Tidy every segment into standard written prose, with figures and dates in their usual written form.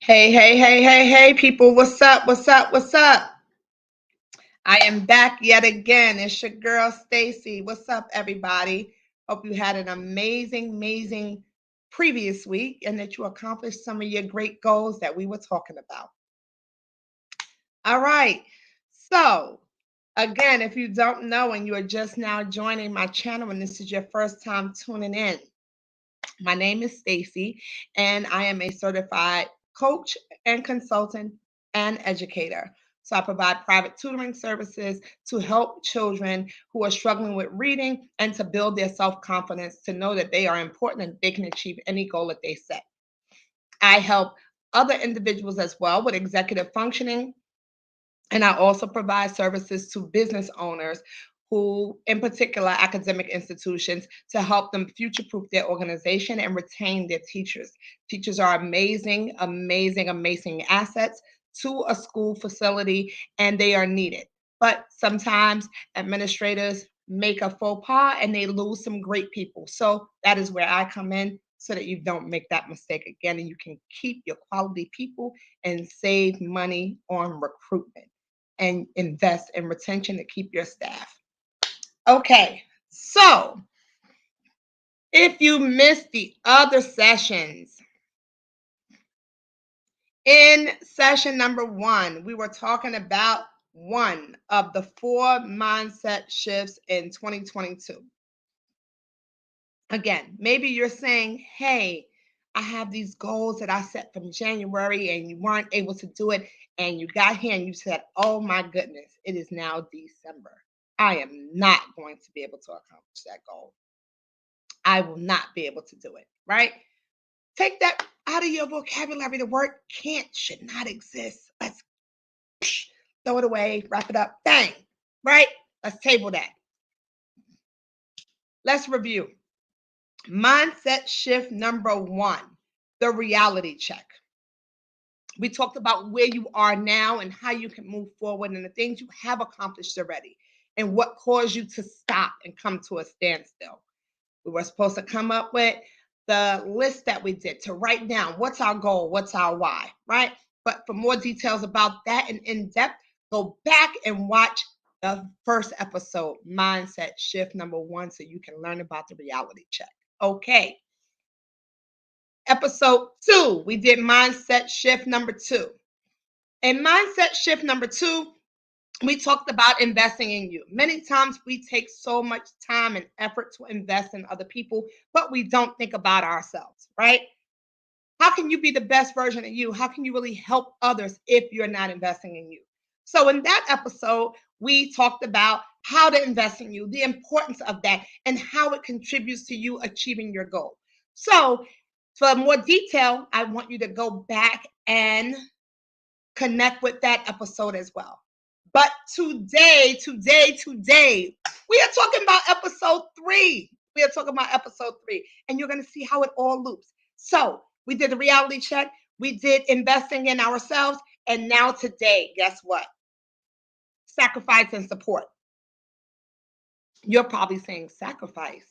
Hey, hey, hey, hey, hey, people. What's up? What's up? What's up? I am back yet again. It's your girl, Stacey. What's up, everybody? Hope you had an amazing, amazing previous week and that you accomplished some of your great goals that we were talking about. All right. So, again, if you don't know and you are just now joining my channel and this is your first time tuning in, my name is Stacey, and I am a certified coach and consultant and educator. So I provide private tutoring services to help children who are struggling with reading and to build their self-confidence to know that they are important and they can achieve any goal that they set. I help other individuals as well with executive functioning, and I also provide services to business owners who, in particular, academic institutions, to help them future proof their organization and retain their teachers. Teachers are amazing, amazing, amazing assets to a school facility, and they are needed. But sometimes administrators make a faux pas and they lose some great people. So that is where I come in so that you don't make that mistake again and you can keep your quality people and save money on recruitment and invest in retention to keep your staff. Okay, so if you missed the other sessions, in session number 1, we were talking about one of the 4 mindset shifts in 2022. Again, maybe you're saying, hey, I have these goals that I set from January and you weren't able to do it. And you got here and you said, oh my goodness, it is now December. I am not going to be able to accomplish that goal. I will not be able to do it, right? Take that out of your vocabulary. The word can't should not exist. Let's throw it away, wrap it up, bang, right? Let's table that. Let's review. Mindset shift number 1, the reality check. We talked about where you are now and how you can move forward and the things you have accomplished already and what caused you to stop and come to a standstill. We were supposed to come up with the list that we did to write down what's our goal, what's our why, right? But for more details about that and in depth, go back and watch the first episode, Mindset Shift number 1, so you can learn about the reality check. Okay. Episode 2, we did Mindset Shift number 2. In Mindset Shift number 2, we talked about investing in you. Many times we take so much time and effort to invest in other people, but we don't think about ourselves, right? How can you be the best version of you? How can you really help others if you're not investing in you? So, in that episode, we talked about how to invest in you, the importance of that, and how it contributes to you achieving your goal. So, for more detail, I want you to go back and connect with that episode as well. But today, we are talking about episode 3. We are talking about episode 3, and you're going to see how it all loops. So, we did the reality check, we did investing in ourselves, and now today, guess what? Sacrifice and support. You're probably saying sacrifice,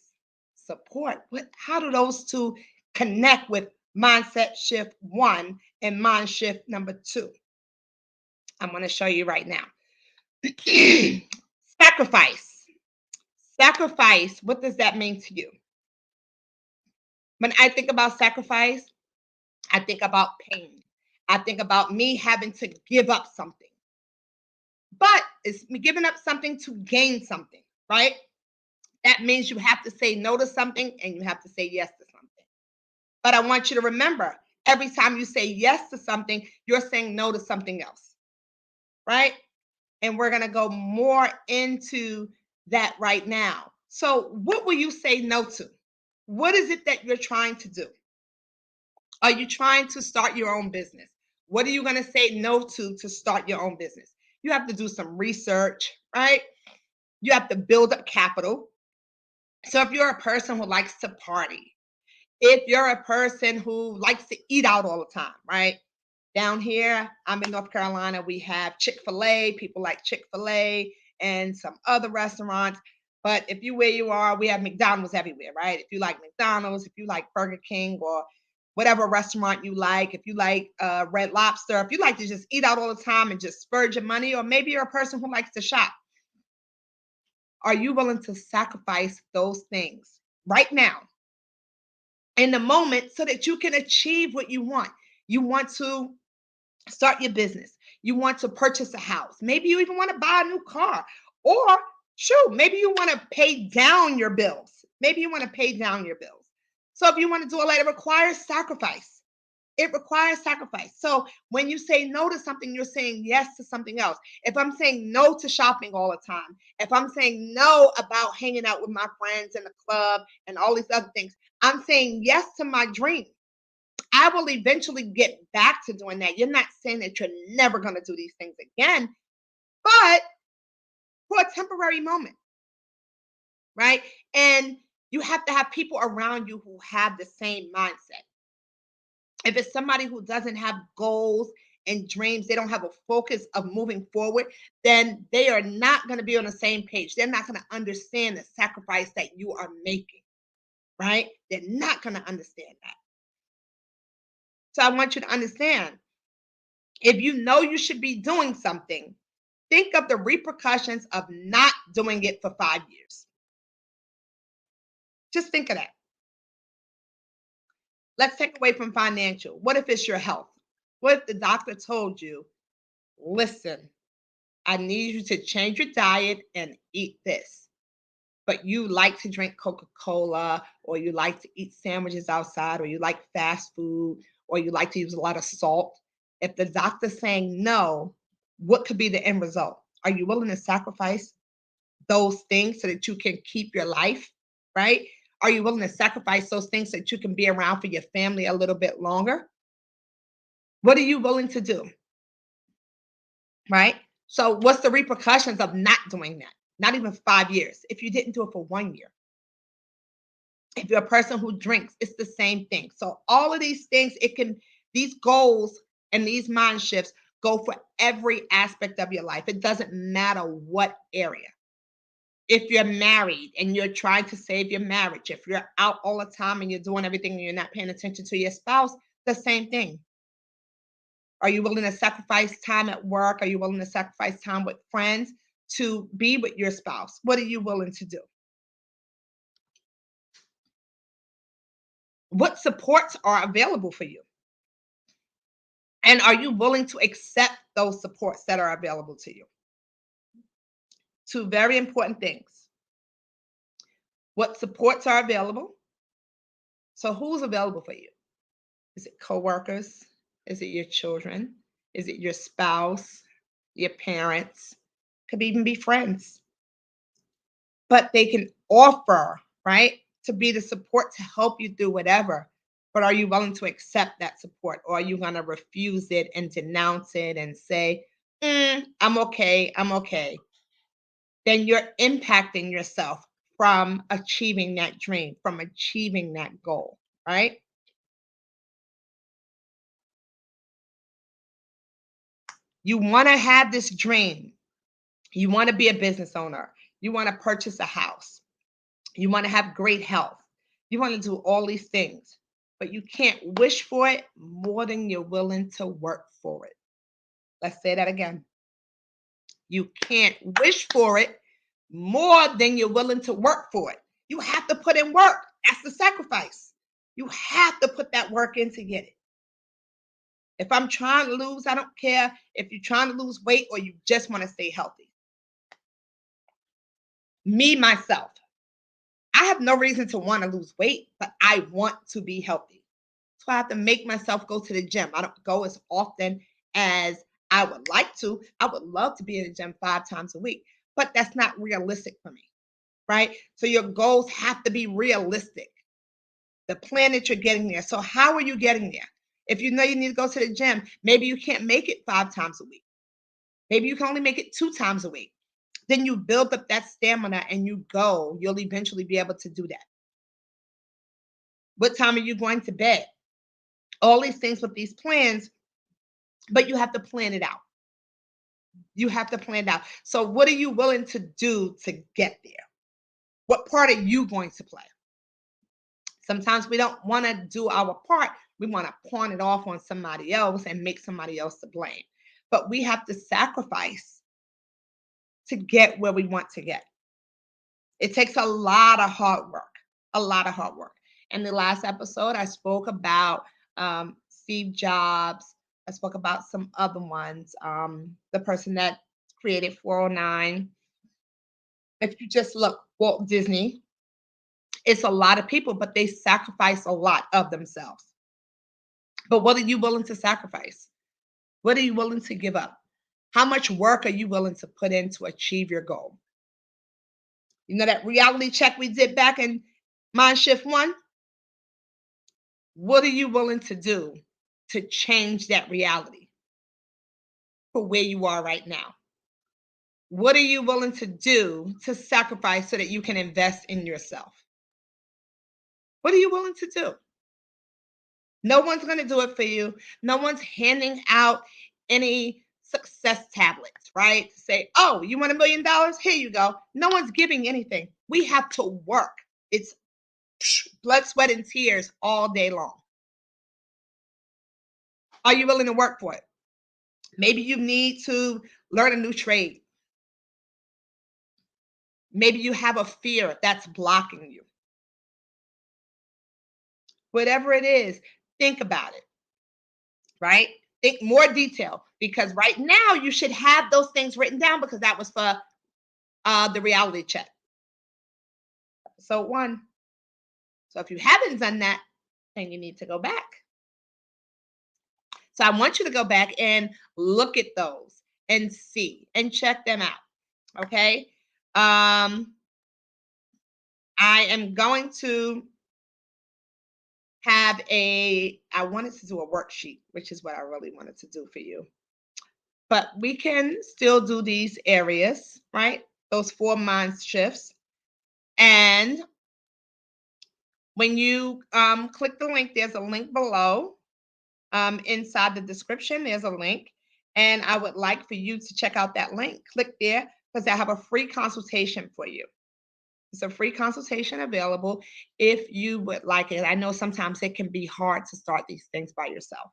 support. How do those two connect with mindset shift 1 and mind shift number 2? I'm going to show you right now. Sacrifice. Sacrifice, what does that mean to you? When I think about sacrifice, I think about pain. I think about me having to give up something. But it's me giving up something to gain something, right? That means you have to say no to something and you have to say yes to something. But I want you to remember, every time you say yes to something, you're saying no to something else, right? And we're going to go more into that right now. So, what will you say no to? What is it that you're trying to do? Are you trying to start your own business? What are you going to say no to start your own business? You have to do some research, right? You have to build up capital. So, if you're a person who likes to party, if you're a person who likes to eat out all the time, right? Down here, I'm in North Carolina, we have Chick-fil-A. People like Chick-fil-A and some other restaurants. But if you where you are, we have McDonald's everywhere, right? If you like McDonald's, if you like Burger King or whatever restaurant you like, if you like Red Lobster, if you like to just eat out all the time and just spurge your money, or maybe you're a person who likes to shop. Are you willing to sacrifice those things right now in the moment so that you can achieve what you want? You want to start your business. You want to purchase a house. Maybe you even want to buy a new car. Or, shoot, maybe you want to pay down your bills. Maybe you want to pay down your bills. So if you want to do all that, it requires sacrifice. It requires sacrifice. So when you say no to something, you're saying yes to something else. If I'm saying no to shopping all the time, if I'm saying no about hanging out with my friends in the club and all these other things, I'm saying yes to my dream. I will eventually get back to doing that. You're not saying that you're never going to do these things again, but for a temporary moment, right? And you have to have people around you who have the same mindset. If it's somebody who doesn't have goals and dreams, they don't have a focus of moving forward, then they are not going to be on the same page. They're not going to understand the sacrifice that you are making, right? They're not going to understand that. So I want you to understand, if you know you should be doing something, think of the repercussions of not doing it for 5 years. Just think of that. Let's take away from financial. What if it's your health? What if the doctor told you, listen, I need you to change your diet and eat this, but you like to drink Coca-Cola, or you like to eat sandwiches outside, or you like fast food, or you like to use a lot of salt. If the doctor's saying no, what could be the end result? Are you willing to sacrifice those things so that you can keep your life, right? Are you willing to sacrifice those things so that you can be around for your family a little bit longer? What are you willing to do, right? So what's the repercussions of not doing that? Not even 5 years. If you didn't do it for 1 year. If you're a person who drinks, it's the same thing. So all of these things, these goals and these mind shifts go for every aspect of your life. It doesn't matter what area. If you're married and you're trying to save your marriage, if you're out all the time and you're doing everything and you're not paying attention to your spouse, the same thing. Are you willing to sacrifice time at work? Are you willing to sacrifice time with friends to be with your spouse? What are you willing to do? What supports are available for you? And are you willing to accept those supports that are available to you? Two very important things. What supports are available? So who's available for you? Is it coworkers? Is it your children? Is it your spouse? Your parents? Could even be friends. But they can offer, right, to be the support to help you through whatever. But are you willing to accept that support, or are you going to refuse it and denounce it and say, I'm okay, I'm okay? Then you're impacting yourself from achieving that dream, from achieving that goal, right? You want to have this dream. You want to be a business owner. You want to purchase a house. You want to have great health. You want to do all these things, but you can't wish for it more than you're willing to work for it. Let's say that again. You can't wish for it more than you're willing to work for it. You have to put in work. That's the sacrifice. You have to put that work in to get it. If I'm trying to lose, I don't care if you're trying to lose weight or you just want to stay healthy. Me, myself, I have no reason to want to lose weight, but I want to be healthy. So I have to make myself go to the gym. I don't go as often as I would like to. I would love to be in the gym 5 times a week, but that's not realistic for me, right? So your goals have to be realistic. The plan that you're getting there. So how are you getting there? If you know you need to go to the gym, maybe you can't make it 5 times a week. Maybe you can only make it 2 times a week. Then you build up that stamina and you go. You'll eventually be able to do that. What time are you going to bed? All these things with these plans, but you have to plan it out. You have to plan it out. So, what are you willing to do to get there? What part are you going to play? Sometimes we don't want to do our part. We want to pawn it off on somebody else and make somebody else to blame. But we have to sacrifice to get where we want to get. It takes a lot of hard work, a lot of hard work. In the last episode, I spoke about Steve Jobs. I spoke about some other ones. The person that created 409. If you just look, Walt Disney, it's a lot of people, but they sacrifice a lot of themselves. But what are you willing to sacrifice? What are you willing to give up? How much work are you willing to put in to achieve your goal? You know that reality check we did back in Mind Shift 1? What are you willing to do to change that reality for where you are right now? What are you willing to do to sacrifice so that you can invest in yourself? What are you willing to do? No one's going to do it for you. No one's handing out any success tablets, right? To say, oh, you want $1 million? Here you go. No one's giving anything. We have to work. It's blood, sweat, and tears all day long. Are you willing to work for it? Maybe you need to learn a new trade. Maybe you have a fear that's blocking you. Whatever it is, think about it, right? Think more detail, because right now you should have those things written down, because that was for the reality check. Episode 1. So if you haven't done that, then you need to go back. So I want you to go back and look at those and see and check them out. Okay. I am going to I wanted to do a worksheet, which is what I really wanted to do for you. But we can still do these areas, right? Those 4 mind shifts. And when you click the link, there's a link below. Inside the description, there's a link. And I would like for you to check out that link. Click there, because I have a free consultation for you. It's a free consultation available if you would like it. I know sometimes it can be hard to start these things by yourself.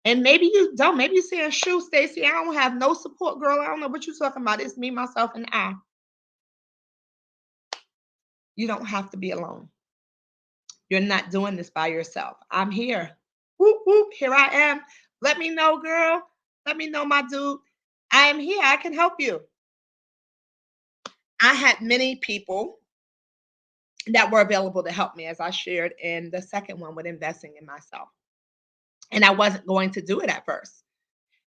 And maybe you don't. Maybe you're saying, shoot, Stacey, I don't have no support, girl. I don't know what you're talking about. It's me, myself, and I. You don't have to be alone. You're not doing this by yourself. I'm here. Whoop, whoop, here I am. Let me know, girl. Let me know, my dude. I am here. I can help you. I had many people that were available to help me, as I shared in the second one with investing in myself. And I wasn't going to do it at first.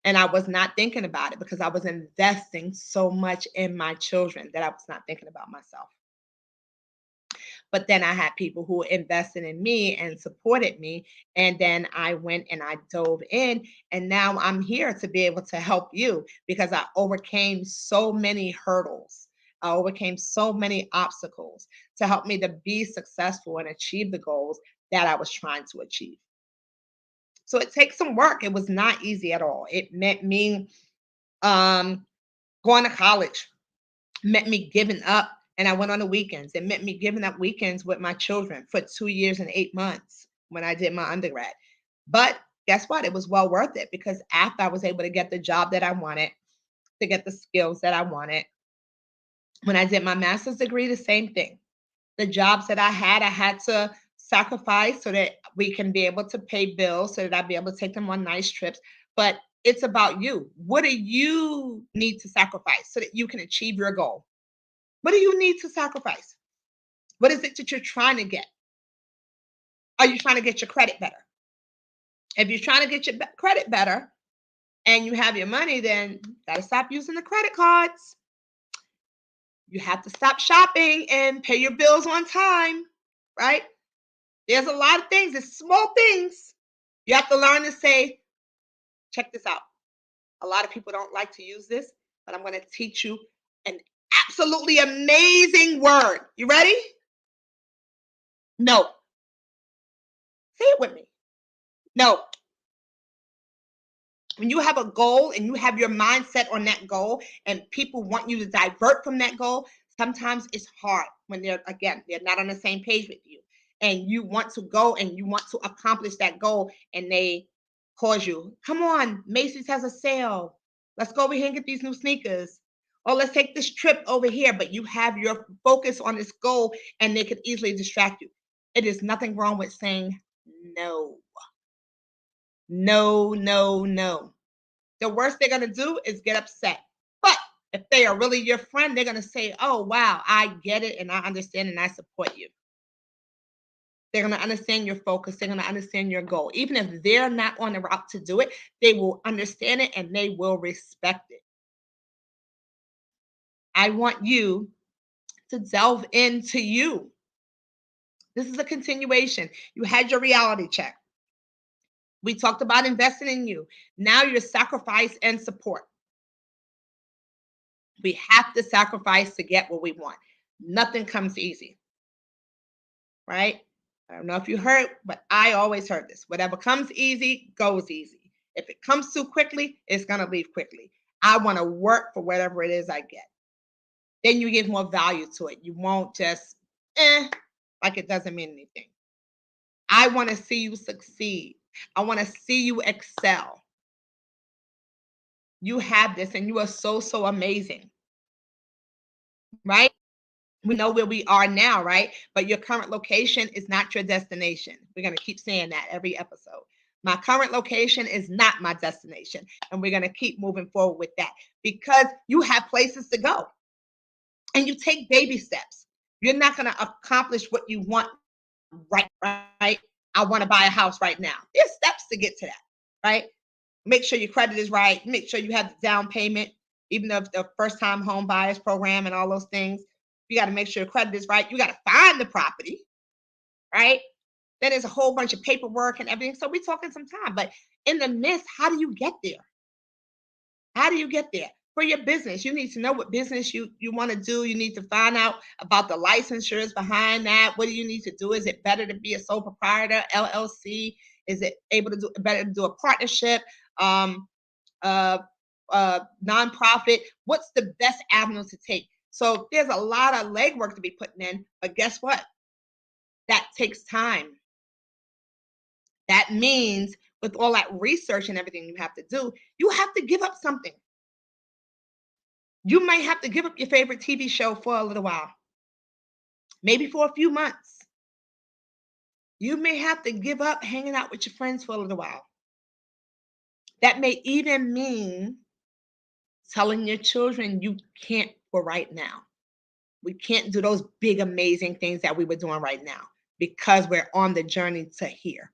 And I was not thinking about it, because I was investing so much in my children that I was not thinking about myself. But then I had people who invested in me and supported me. And then I went and I dove in. And now I'm here to be able to help you, because I overcame so many hurdles. I overcame so many obstacles to help me to be successful and achieve the goals that I was trying to achieve. So it takes some work. It was not easy at all. It meant me going to college, meant me giving up. And I went on the weekends. It meant me giving up weekends with my children for 2 years and 8 months when I did my undergrad. But guess what? It was well worth it, because after I was able to get the job that I wanted, to get the skills that I wanted, when I did my master's degree, the same thing. The jobs that I had to sacrifice so that we can be able to pay bills, so that I'd be able to take them on nice trips. But it's about you. What do you need to sacrifice so that you can achieve your goal? What do you need to sacrifice? What is it that you're trying to get? Are you trying to get your credit better? If you're trying to get your credit better and you have your money, then you got to stop using the credit cards. You have to stop shopping and pay your bills on time, right? There's a lot of things. It's small things. You have to learn to say, check this out. A lot of people don't like to use this, but I'm going to teach you an absolutely amazing word. You ready? No. Say it with me. No. When you have a goal and you have your mindset on that goal and people want you to divert from that goal, sometimes it's hard when they're not on the same page with you. and you want to go and you want to accomplish that goal, and they cause you, come on, Macy's has a sale. Let's go over here and get these new sneakers. Or let's take this trip over here. But you have your focus on this goal and they could easily distract you. It is nothing wrong with saying no. No, no, no. The worst they're going to do is get upset. But if they are really your friend, they're going to say, oh, wow, I get it and I understand and I support you. They're going to understand your focus. They're going to understand your goal. Even if they're not on the route to do it, they will understand it and they will respect it. I want you to delve into you. This is a continuation. You had your reality check. We talked about investing in you. Now your sacrifice and support. We have to sacrifice to get what we want. Nothing comes easy, right? I don't know if you heard, but I always heard this. Whatever comes easy, goes easy. If it comes too quickly, it's going to leave quickly. I want to work for whatever it is I get. Then you give more value to it. You won't just, like it doesn't mean anything. I want to see you succeed. I want to see you excel. You have this and you are so, so amazing, right? We know where we are now, right? But your current location is not your destination. We're going to keep saying that every episode. My current location is not my destination. And we're going to keep moving forward with that because you have places to go and you take baby steps. You're not going to accomplish what you want right? I want to buy a house right now. There's steps to get to that, right? Make sure your credit is right. Make sure you have the down payment, even though the first time home buyers program and all those things. You got to make sure your credit is right. You got to find the property, right? Then there's a whole bunch of paperwork and everything. So we're talking some time. But in the midst, how do you get there? How do you get there? For your business, you need to know what business you want to do. You need to find out about the licensures behind that. What do you need to do? Is it better to be a sole proprietor, LLC? Is it able to do better to do a partnership, uh, nonprofit? What's the best avenue to take? So there's a lot of legwork to be putting in, but guess what? That takes time. That means with all that research and everything you have to do, you have to give up something. You might have to give up your favorite TV show for a little while, maybe for a few months. You may have to give up hanging out with your friends for a little while. That may even mean telling your children you can't for right now. We can't do those big, amazing things that we were doing right now because we're on the journey to here,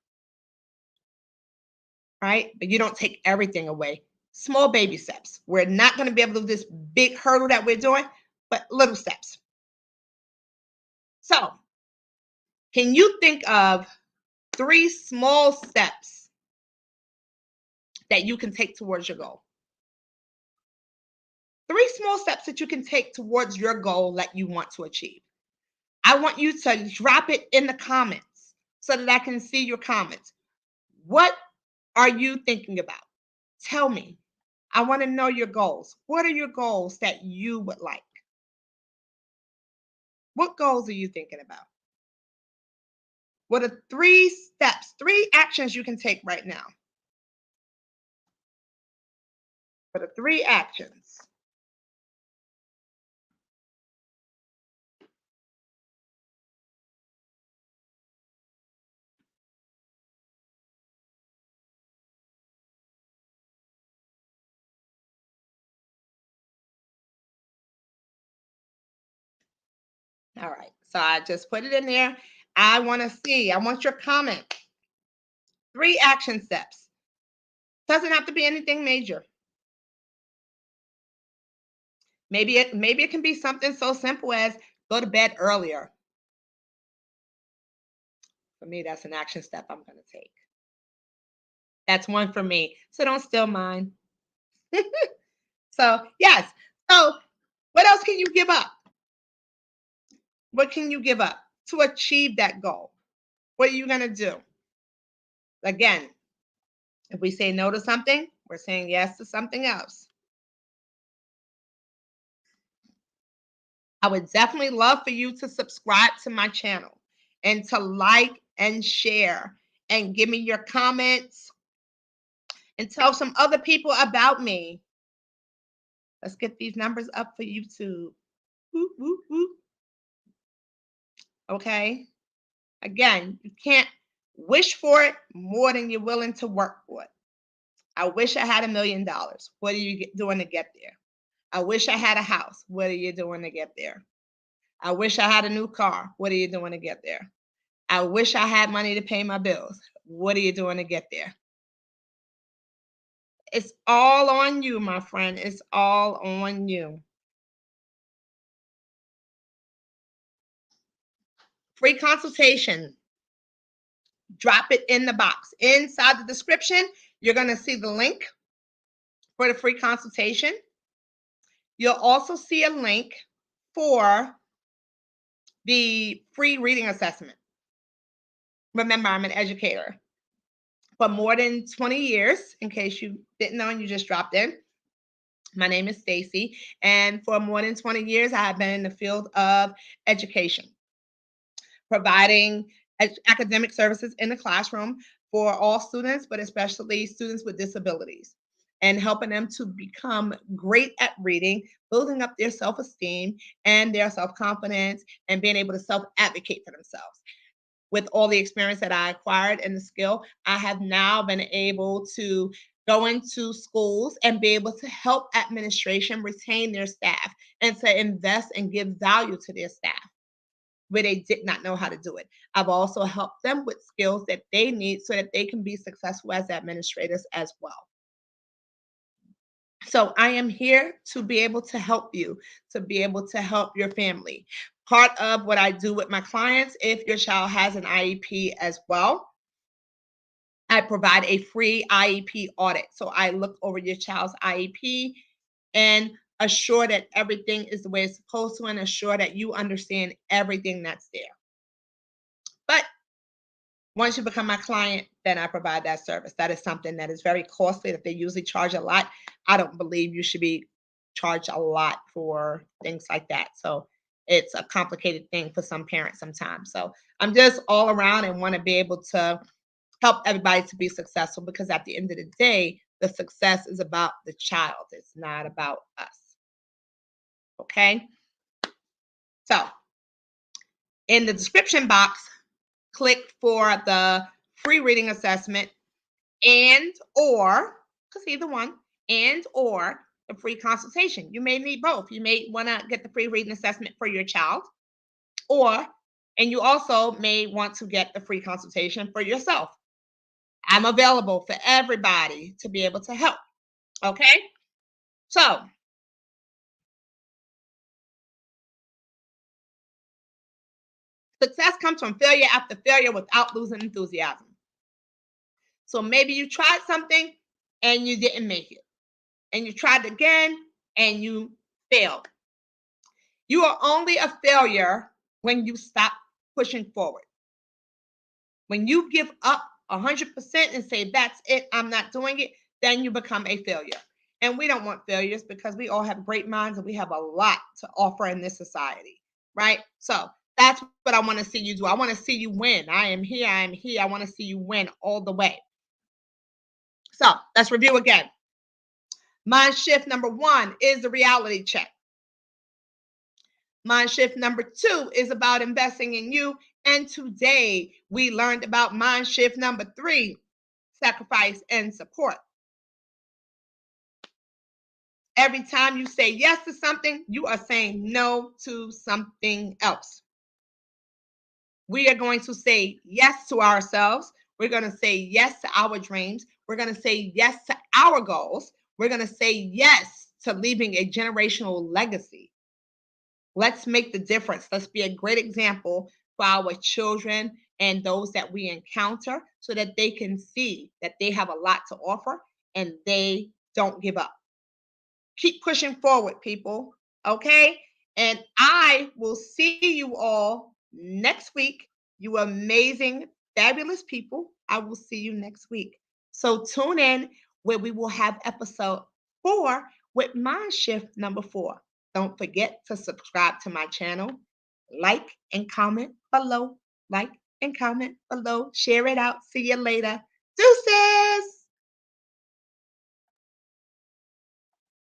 right? But you don't take everything away. Small baby steps. We're not going to be able to do this big hurdle that we're doing, but little steps. So, can you think of 3 small steps that you can take towards your goal? 3 small steps that you can take towards your goal that you want to achieve. I want you to drop it in the comments so that I can see your comments. What are you thinking about? Tell me. I want to know your goals. What are your goals that you would like? What goals are you thinking about? What are 3 steps, 3 actions you can take right now? What are 3 actions? All right. So I just put it in there. I want to see. I want your comment. 3 action steps. Doesn't have to be anything major. Maybe it can be something so simple as go to bed earlier. For me, that's an action step I'm going to take. That's one for me. So don't steal mine. So, yes. So, what else can you give up? What can you give up to achieve that goal? What are you going to do? Again, if we say no to something, we're saying yes to something else. I would definitely love for you to subscribe to my channel. and to like and share and give me your comments and tell some other people about me. Let's get these numbers up for YouTube. Whoop, whoop, whoop. Okay. Again, you can't wish for it more than you're willing to work for it. I wish I had $1 million. What are you doing to get there? I wish I had a house. What are you doing to get there? I wish I had a new car. What are you doing to get there? I wish I had money to pay my bills. What are you doing to get there? It's all on you, my friend. It's all on you. Free consultation. Drop it in the box. Inside the description, you're going to see the link for the free consultation. You'll also see a link for the free reading assessment. Remember, I'm an educator for more than 20 years, in case you didn't know and you just dropped in. My name is Stacey, and for more than 20 years, I have been in the field of education, providing academic services in the classroom for all students, but especially students with disabilities, and helping them to become great at reading, building up their self-esteem and their self-confidence, and being able to self-advocate for themselves. With all the experience that I acquired and the skill, I have now been able to go into schools and be able to help administration retain their staff and to invest and give value to their staff where they did not know how to do it. I've also helped them with skills that they need so that they can be successful as administrators as well. So I am here to be able to help you, to be able to help your family. Part of what I do with my clients, if your child has an IEP as well, I provide a free IEP audit. So I look over your child's IEP and assure that everything is the way it's supposed to and assure that you understand everything that's there. But once you become my client, then I provide that service. That is something that is very costly, that they usually charge a lot. I don't believe you should be charged a lot for things like that. So it's a complicated thing for some parents sometimes. So I'm just all around and want to be able to help everybody to be successful, because at the end of the day, the success is about the child. It's not about us. Okay. So in the description box, click for the free reading assessment and or, because either one, and or the free consultation. You may need both. You may want to get the free reading assessment for your child, or and you also may want to get the free consultation for yourself. I'm available for everybody to be able to help. Okay. So success comes from failure after failure without losing enthusiasm. So maybe you tried something and you didn't make it, and you tried again and you failed. You are only a failure when you stop pushing forward. When you give up 100% and say, that's it, I'm not doing it, then you become a failure. And we don't want failures, because we all have great minds and we have a lot to offer in this society, right? So that's what I want to see you do. I want to see you win. I am here. I am here. I want to see you win all the way. So let's review again. Mind shift number 1 is the reality check. Mind shift number 2 is about investing in you. And today we learned about mind shift number 3, sacrifice and support. Every time you say yes to something, you are saying no to something else. We are going to say yes to ourselves. We're going to say yes to our dreams. We're going to say yes to our goals. We're going to say yes to leaving a generational legacy. Let's make the difference. Let's be a great example for our children and those that we encounter, so that they can see that they have a lot to offer and they don't give up. Keep pushing forward, people. Okay. And I will see you all next week. You amazing, fabulous people. I will see you next week. So tune in, where we will have episode 4 with Mind Shift number 4. Don't forget to subscribe to my channel, like, and comment below. Like and comment below. Share it out. See you later. Deuces.